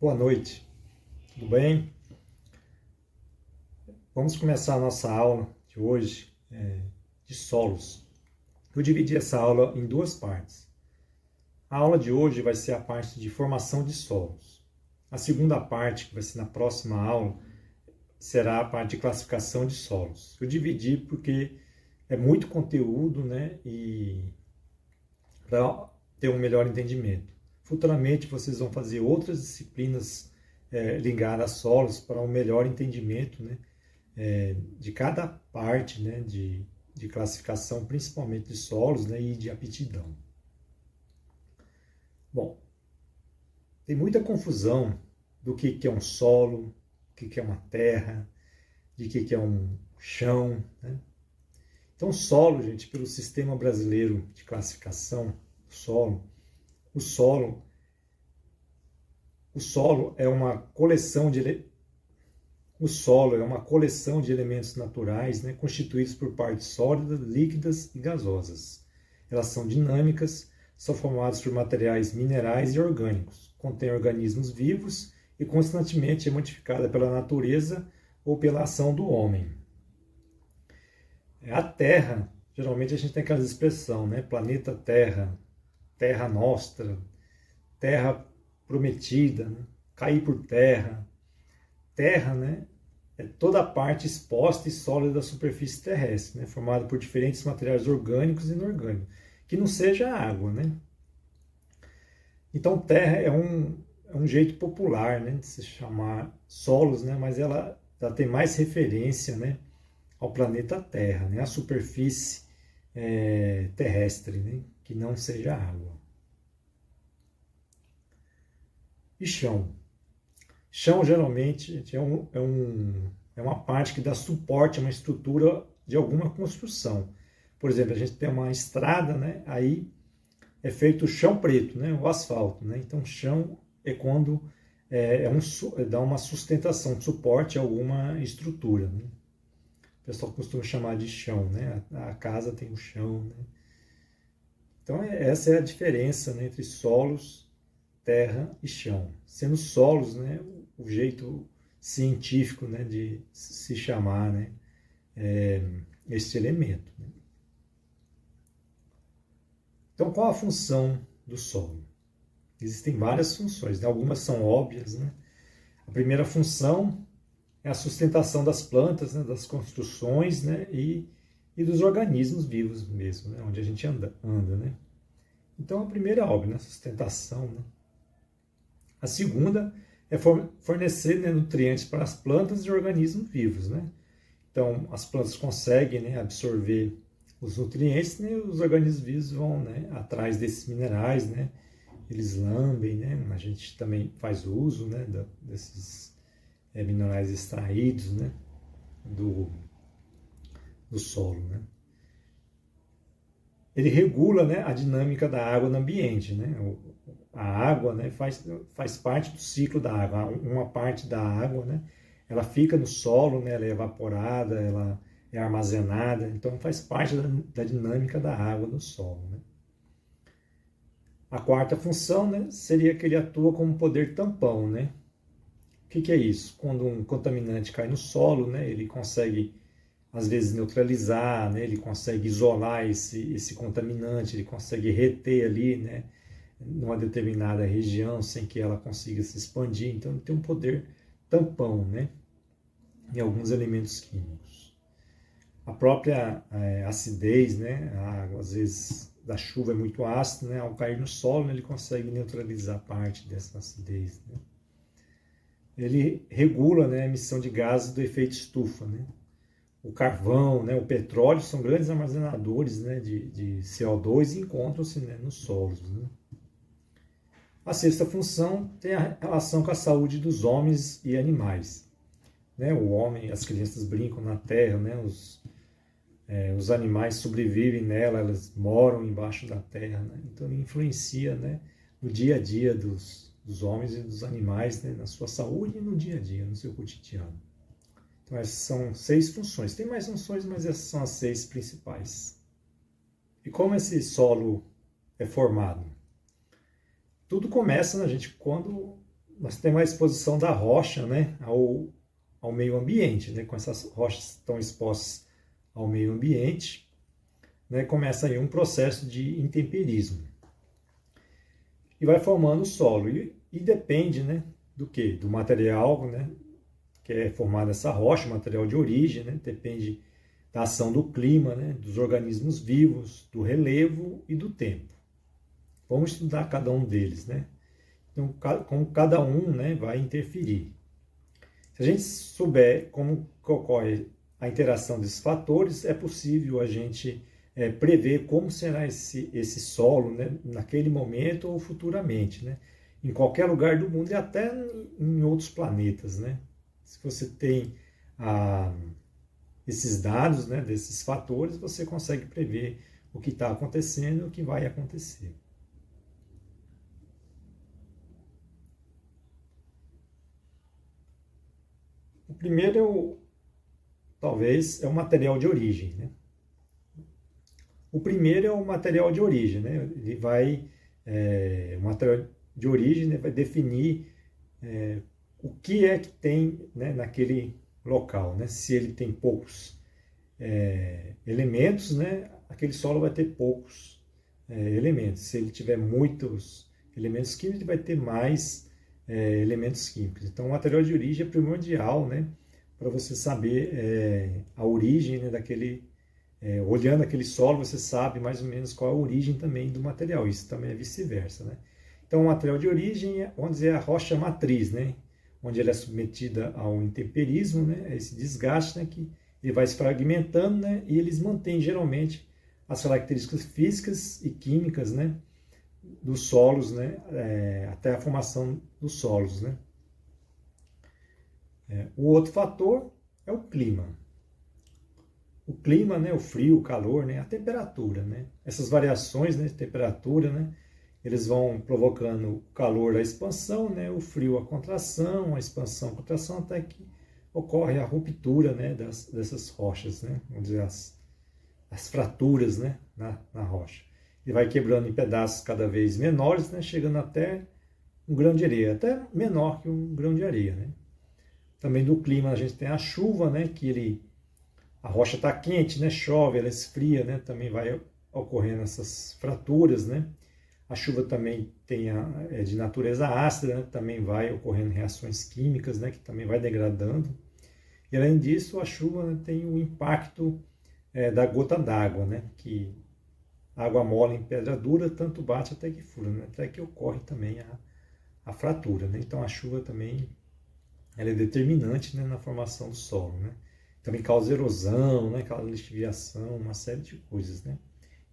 Boa noite, tudo bem? Vamos começar a nossa aula de hoje de solos. Eu dividi essa aula em duas partes. A aula de hoje vai ser a parte de formação de solos. A segunda parte, que vai ser na próxima aula, será a parte de classificação de solos. Eu dividi porque é muito conteúdo, né? E para ter um melhor entendimento. Futuramente vocês vão fazer outras disciplinas ligadas a solos para um melhor entendimento, né? De cada parte, né, de classificação, principalmente de solos, né, e de aptidão. Bom, tem muita confusão do que é um solo, o que é uma terra, de que é um chão, né? Então, solo, gente, pelo sistema brasileiro de classificação, o solo é uma coleção de O solo é uma coleção de elementos naturais, né, constituídos por partes sólidas, líquidas e gasosas. Elas são dinâmicas, são formadas por materiais minerais e orgânicos, contém organismos vivos e constantemente é modificada pela natureza ou pela ação do homem. A Terra, geralmente a gente tem aquela expressão, né, planeta Terra, Terra Nostra, Terra Prometida, né, cair por terra. Terra, né, é toda a parte exposta e sólida da superfície terrestre, né, formada por diferentes materiais orgânicos e inorgânicos, que não seja água, né? Então, terra é um jeito popular, né, de se chamar solos, né, mas ela tem mais referência, né, ao planeta Terra, né, a superfície terrestre, né, que não seja água. E chão. Chão, geralmente, é uma parte que dá suporte a uma estrutura de alguma construção. Por exemplo, a gente tem uma estrada, né? Aí é feito o chão preto, né? O asfalto, né? Então, chão é quando dá uma sustentação, um suporte a alguma estrutura, né? O pessoal costuma chamar de chão, né? A casa tem o chão, né? Então, essa é a diferença, né, entre solos, terra e chão. Sendo solos, né, o jeito científico, né, de se chamar, né, este elemento. Né? Então, qual a função do solo? Existem várias funções, né? Algumas são óbvias. Né? A primeira função é a sustentação das plantas, né, das construções, né, e dos organismos vivos mesmo, né, onde a gente anda. Né? Então, a primeira é óbvia, né, a sustentação. Né? A segunda é fornecer, né, nutrientes para as plantas e organismos vivos. Né? Então, as plantas conseguem, né, absorver os nutrientes, né, e os organismos vivos vão, né, atrás desses minerais, né, eles lambem, né, a gente também faz uso, né, desses minerais extraídos, né, do solo. Né. Ele regula, né, a dinâmica da água no ambiente. Né. A água, né, faz parte do ciclo da água. Uma parte da água, né, ela fica no solo, né, ela é evaporada, ela é armazenada, então faz parte da dinâmica da água no solo. Né. A quarta função, né, seria que ele atua como poder tampão. Né. O que é isso? Quando um contaminante cai no solo, né, ele consegue, às vezes, neutralizar, né, ele consegue isolar esse contaminante, ele consegue reter ali, né, numa determinada região sem que ela consiga se expandir. Então, ele tem um poder tampão, né, em alguns elementos químicos. A própria acidez, né, a água, às vezes, da chuva é muito ácida, né, ao cair no solo, né, ele consegue neutralizar parte dessa acidez. Né. Ele regula, né, a emissão de gases do efeito estufa. Né. O carvão, né, o petróleo são grandes armazenadores, né, de CO2 e encontram-se, né, nos solos. Né. A sexta função tem a relação com a saúde dos homens e animais. Né, o homem, as crianças brincam na terra, né, os animais sobrevivem nela, elas moram embaixo da terra. Né, então ele influencia, né, no dia a dia dos homens e dos animais, né, na sua saúde e no dia a dia, no seu cotidiano. Então essas são 6 funções. Tem mais funções, mas essas são as 6 principais. E como esse solo é formado? Tudo começa, né, gente, quando nós temos a exposição da rocha, né, ao meio ambiente, né, com essas rochas que estão expostas ao meio ambiente, né, começa aí um processo de intemperismo. E vai formando o solo. E depende, né, do quê? Do material, né, que é formado essa rocha, o material de origem, né, depende da ação do clima, né, dos organismos vivos, do relevo e do tempo. Vamos estudar cada um deles, né? Então, como cada um, né, vai interferir. Se a gente souber como ocorre a interação desses fatores, é possível a gente prever como será esse solo, né, naquele momento ou futuramente, né? Em qualquer lugar do mundo e até em outros planetas, né? Se você tem esses dados, né, desses fatores, você consegue prever o que está acontecendo e o que vai acontecer. O primeiro, talvez, é o material de origem, né? O primeiro é o material de origem, né? Ele vai, o material de origem, né, vai definir o que é que tem, né, naquele local, né? Se ele tem poucos elementos, né, aquele solo vai ter poucos elementos. Se ele tiver muitos elementos químicos, ele vai ter mais elementos químicos. Então, o material de origem é primordial, né, para você saber a origem, né, daquele. Olhando aquele solo, você sabe mais ou menos qual é a origem também do material. Isso também é vice-versa, né? Então, o material de origem é, vamos dizer, a rocha matriz, né? Onde ela é submetida ao intemperismo, né? A esse desgaste, né? Que ele vai se fragmentando, né? E eles mantêm geralmente as características físicas e químicas, né, dos solos, né? Até a formação dos solos, né? O outro fator é o clima. O clima, né, o frio, o calor, né, a temperatura, né? Essas variações, né, de temperatura, né, eles vão provocando o calor a expansão, né, o frio a contração, a expansão a contração, até que ocorre a ruptura, né, dessas rochas, né, vamos dizer, as fraturas, né, na rocha. E vai quebrando em pedaços cada vez menores, né, chegando até um grão de areia, até menor que um grão de areia, né? Também do clima a gente tem a chuva, né, que a rocha está quente, né, chove, ela esfria, né, também vai ocorrendo essas fraturas, né? A chuva também é de natureza ácida, né, também vai ocorrendo reações químicas, né, que também vai degradando. E além disso, a chuva, né, tem o impacto da gota d'água, né, que água mole em pedra dura, tanto bate até que fura, né, até que ocorre também a fratura, né? Então a chuva também ela é determinante, né, na formação do solo, né? Também causa erosão, né, causa lixiviação, uma série de coisas, né?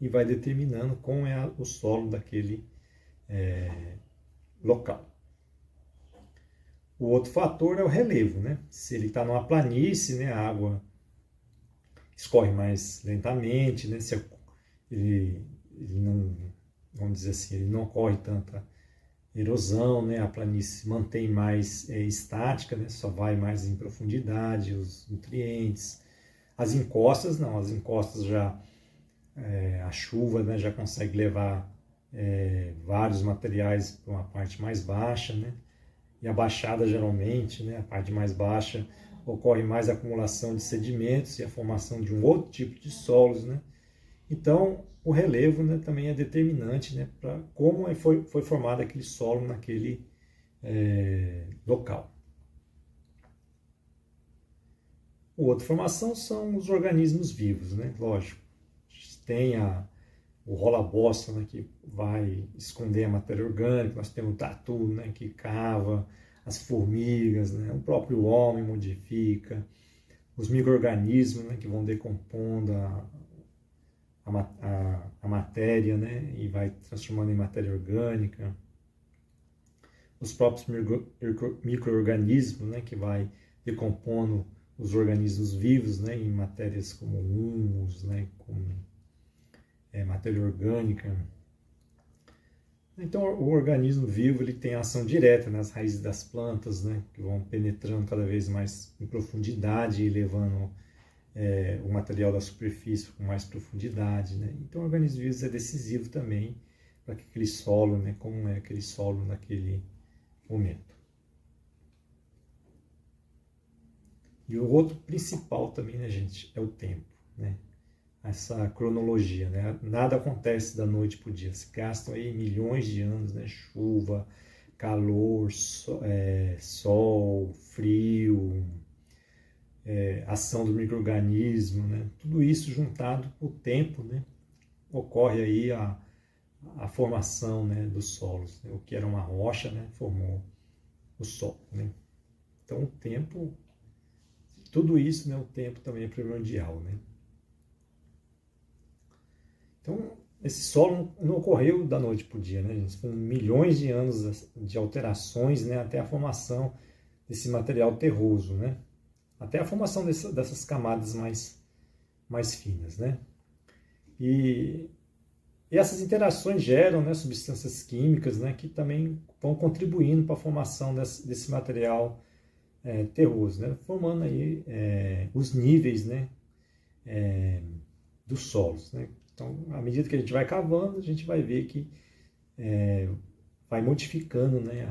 E vai determinando como é o solo daquele local. O outro fator é o relevo, né? Se ele está numa planície, né, a água escorre mais lentamente, né? Se ele não, vamos dizer assim, ele não ocorre tanta erosão, né? A planície se mantém mais estática, né? Só vai mais em profundidade os nutrientes. As encostas não, as encostas já a chuva, né, já consegue levar vários materiais para uma parte mais baixa, né? E a baixada geralmente, né, a parte mais baixa, ocorre mais a acumulação de sedimentos e a formação de um outro tipo de solos, né? Então, o relevo, né, também é determinante, né, para como foi formado aquele solo naquele local. Outra formação são os organismos vivos, né? Lógico, tem o rola-bosta, né, que vai esconder a matéria orgânica, nós temos o tatu, né, que cava, as formigas, né, o próprio homem modifica, os micro-organismos, né, que vão decompondo a matéria, né, e vai transformando em matéria orgânica. Os próprios micro-organismos, né, que vai decompondo os organismos vivos, né, em matérias como humus, né, como matéria orgânica. Então, o organismo vivo ele tem ação direta nas raízes das plantas, né, que vão penetrando cada vez mais em profundidade e levando o material da superfície com mais profundidade, né? Então, o organismo vivo é decisivo também para aquele solo, né, como é aquele solo naquele momento. E o outro principal também, né, gente, é o tempo, né? Essa cronologia, né? Nada acontece da noite para o dia. Se gastam aí milhões de anos, né? Chuva, calor, sol, frio, ação do micro-organismo, né? Tudo isso juntado com o tempo, né? Ocorre aí a formação, né, dos solos, né? O que era uma rocha, né, formou o solo, né? Então o tempo, tudo isso, né, o tempo também é primordial, né? Então esse solo não ocorreu da noite para o dia, né, gente? Foram milhões de anos de alterações, né, até a formação desse material terroso, né? Até a formação dessas camadas mais finas, né? E essas interações geram, né, substâncias químicas, né, que também vão contribuindo para a formação desse material terroso, né, formando aí os níveis, né, dos solos, né. Então, à medida que a gente vai cavando, a gente vai ver que vai modificando, né,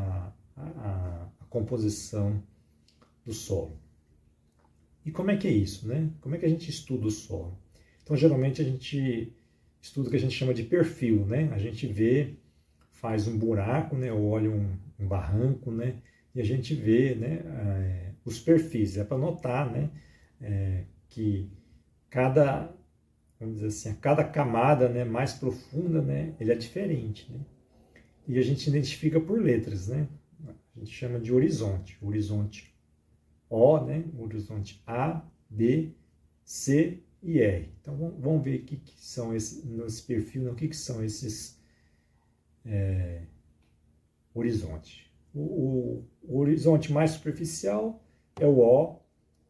a composição do solo. E como é que é isso, né? Como é que a gente estuda o solo? Então, geralmente a gente estuda o que a gente chama de perfil, né? A gente vê, faz um buraco, né? Ou olha um barranco, né? E a gente vê, né? Os perfis. É para notar, né? Que vamos dizer assim, cada camada, né? Mais profunda, né? Ele é diferente, né? E a gente identifica por letras, né? A gente chama de horizonte. Horizonte O, né? Horizonte A, B, C e R. Então vamos ver o que são esses, nesse perfil, né? O que são esses horizontes. O horizonte mais superficial é o O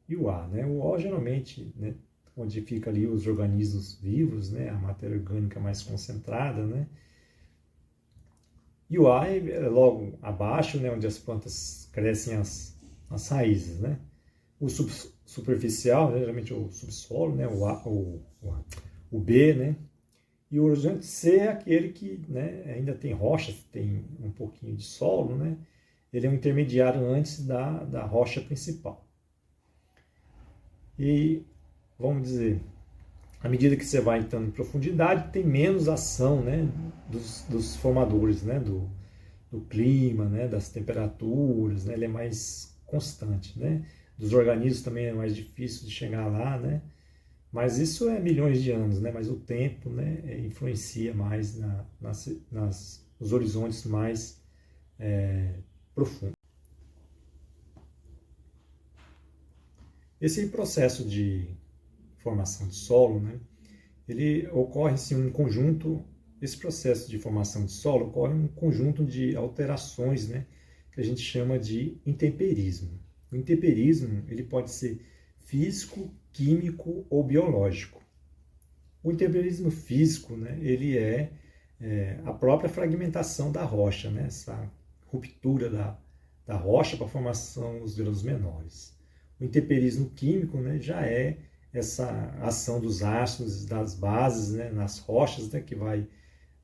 e o A, né? O O geralmente, né, onde fica ali os organismos vivos, né? A matéria orgânica mais concentrada, né? E o A é logo abaixo, né? Onde as plantas crescem as raízes, né? O superficial, né, geralmente o subsolo, né, o B, né, e o horizonte C é aquele que, né, ainda tem rochas, tem um pouquinho de solo, né, ele é um intermediário antes da rocha principal. E, vamos dizer, à medida que você vai entrando em profundidade, tem menos ação, né, dos formadores, né, do clima, né, das temperaturas, né, ele é mais constante, né, dos organismos também é mais difícil de chegar lá, né, mas isso é milhões de anos, né, mas o tempo, né, influencia mais nos horizontes mais profundos. Esse processo de formação de solo, né, ele ocorre assim, um conjunto, esse processo de formação de solo ocorre um conjunto de alterações, né, que a gente chama de intemperismo. O intemperismo ele pode ser físico, químico ou biológico. O intemperismo físico, né, ele é a própria fragmentação da rocha, né, essa ruptura da rocha para a formação dos grãos menores. O intemperismo químico, né, já é essa ação dos ácidos, das bases, né, nas rochas, né, que vai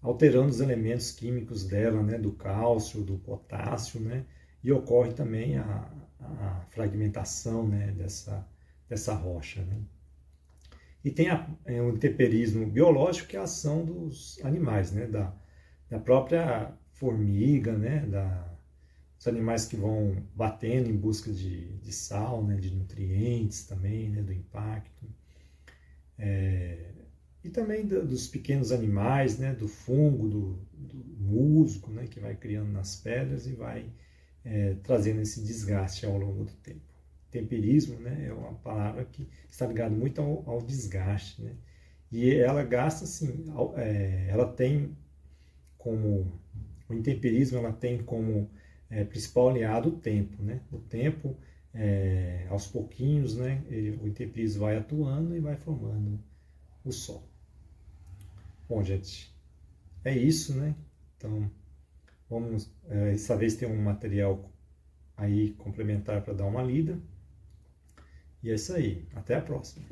alterando os elementos químicos dela, né, do cálcio, do potássio, né, e ocorre também a fragmentação, né, dessa rocha. Né. E tem o intemperismo biológico, que é a ação dos animais, né, da própria formiga, né, dos animais que vão batendo em busca de sal, né, de nutrientes também, né, do impacto. E também dos pequenos animais, né, do fungo, do musgo, né, que vai criando nas pedras e vai trazendo esse desgaste ao longo do tempo. Temperismo, né, é uma palavra que está ligada muito ao desgaste, né, e ela gasta assim, ela tem como, o intemperismo ela tem como principal aliado o tempo, né, o tempo, aos pouquinhos, né, o intemperismo vai atuando e vai formando o solo. Bom, gente, é isso, né, então vamos, essa vez tem um material aí complementar para dar uma lida. E é isso aí. Até a próxima.